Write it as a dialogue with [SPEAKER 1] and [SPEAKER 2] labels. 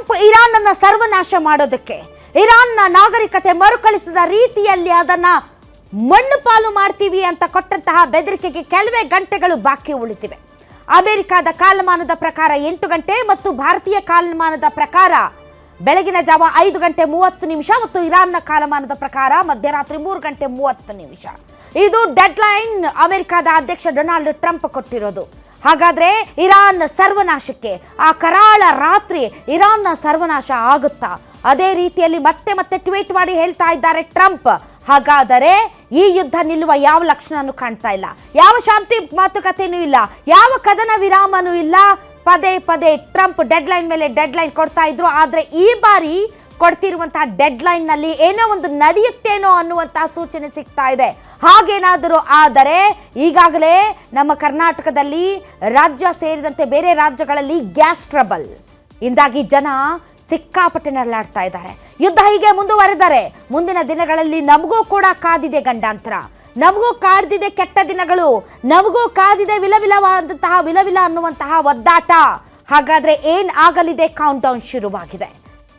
[SPEAKER 1] Trump Iran ಅನ್ನ ಸರ್ವನಾಶ ಮಾಡೋದಕ್ಕೆ, ಇರಾನ್ನ ನಾಗರಿಕತೆ ಮರುಕಳಿಸಿದ ರೀತಿಯಲ್ಲಿ ಅದನ್ನ ಮಣ್ಣು ಪಾಲು ಮಾಡ್ತೀವಿ ಅಂತ ಕೊಟ್ಟಂತಹ ಬೆದರಿಕೆಗೆ ಕೆಲವೇ ಗಂಟೆಗಳು ಬಾಕಿ ಉಳಿದಿವೆ. ಅಮೆರಿಕದ ಕಾಲಮಾನದ ಪ್ರಕಾರ 8 ಗಂಟೆ ಮತ್ತು ಭಾರತೀಯ ಕಾಲಮಾನದ ಪ್ರಕಾರ ಬೆಳಗಿನ ಜಾವ 5 ಗಂಟೆ 30 ನಿಮಿಷ ಮತ್ತು ಇರಾನ್ನ ಕಾಲಮಾನದ ಪ್ರಕಾರ ಮಧ್ಯರಾತ್ರಿ 3 ಗಂಟೆ 30 ನಿಮಿಷ. ಇದು ಡೆಡ್ಲೈನ್ ಅಮೆರಿಕದ ಅಧ್ಯಕ್ಷ ಡೊನಾಲ್ಡ್ ಟ್ರಂಪ್ ಕೊಟ್ಟಿರೋದು. ಹಾಗಾದ್ರೆ ಇರಾನ್ ಸರ್ವನಾಶಕ್ಕೆ ಆ ಕರಾಳ ರಾತ್ರಿ ಇರಾನ್ನ ಸರ್ವನಾಶ ಆಗುತ್ತಾ? ಅದೇ ರೀತಿಯಲ್ಲಿ ಮತ್ತೆ ಮತ್ತೆ ಟ್ವೀಟ್ ಮಾಡಿ ಹೇಳ್ತಾ ಇದ್ದಾರೆ ಟ್ರಂಪ್. ಹಾಗಾದರೆ ಈ ಯುದ್ಧ ನಿಲ್ಲುವ ಯಾವ ಲಕ್ಷಣನೂ ಕಾಣ್ತಾ ಇಲ್ಲ, ಯಾವ ಶಾಂತಿ ಮಾತುಕತೆನೂ ಇಲ್ಲ, ಯಾವ ಕದನ ವಿರಾಮನೂ ಇಲ್ಲ. ಪದೇ ಪದೇ ಟ್ರಂಪ್ ಡೆಡ್ಲೈನ್ ಮೇಲೆ ಡೆಡ್ಲೈನ್ ಕೊಡ್ತಾ ಇದ್ರು. ಆದರೆ ಈ ಬಾರಿ ಕೊಡ್ತಿರುವಂತಹ ಡೆಡ್ಲೈನ್ ನಲ್ಲಿ ಏನೋ ಒಂದು ನಡೆಯುತ್ತೇನೋ ಅನ್ನುವಂತಹ ಸೂಚನೆ ಸಿಗ್ತಾ ಇದೆ. ಹಾಗೇನಾದರೂ ಆದರೆ ಈಗಾಗಲೇ ನಮ್ಮ ಕರ್ನಾಟಕದಲ್ಲಿ ರಾಜ್ಯ ಸೇರಿದಂತೆ ಬೇರೆ ರಾಜ್ಯಗಳಲ್ಲಿ ಗ್ಯಾಸ್ ಟ್ರಬಲ್ ಇಂದಾಗಿ ಜನ ಸಿಕ್ಕಾಪಟ್ಟೆ ನರಳಾಡ್ತಾ ಇದ್ದಾರೆ. ಯುದ್ಧ ಹೀಗೆ ಮುಂದುವರೆದರೆ ಮುಂದಿನ ದಿನಗಳಲ್ಲಿ ನಮಗೂ ಕೂಡ ಕಾದಿದೆ ಗಂಡಾಂತರ, ನಮಗೂ ಕಾಡ್ದಿದೆ ಕೆಟ್ಟ ದಿನಗಳು, ನಮಗೂ ಕಾದಿದೆ ವಿಲವಿಲ ಅನ್ನುವಂತಹ ಒದ್ದಾಟ. ಹಾಗಾದ್ರೆ ಏನ್ ಆಗಲಿದೆ? ಕೌಂಟ್ ಡೌನ್ ಶುರುವಾಗಿದೆ.